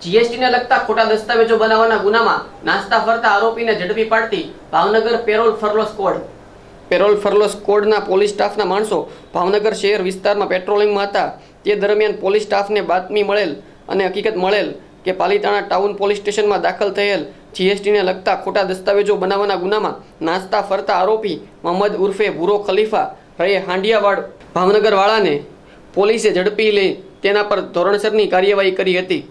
જીએસટીને લગતા ખોટા દસ્તાવેજો બનાવવાના ગુનામાં નાસ્તા ફરતા આરોપીને ઝડપી પાડતી Bhavnagar parole furlough squad. Parole furlough સ્ક્વોડના પોલીસ સ્ટાફના માણસો ભાવનગર શહેર વિસ્તારમાં પેટ્રોલિંગમાં હતા. તે દરમિયાન પોલીસ સ્ટાફને બાતમી મળેલ અને હકીકત મળેલ કે પાલીતાણા ટાઉન પોલીસ સ્ટેશનમાં દાખલ થયેલ જીએસટીને લગતા ખોટા દસ્તાવેજો બનાવવાના ગુનામાં નાસ્તા ફરતા આરોપી મોહમ્મદ ઉર્ફે ભૂરો ખલીફા રહે હાંડિયાવાડ ભાવનગર વાળાને પોલીસે ઝડપી લઈ તેના પર ધોરણસરની કાર્યવાહી કરી હતી.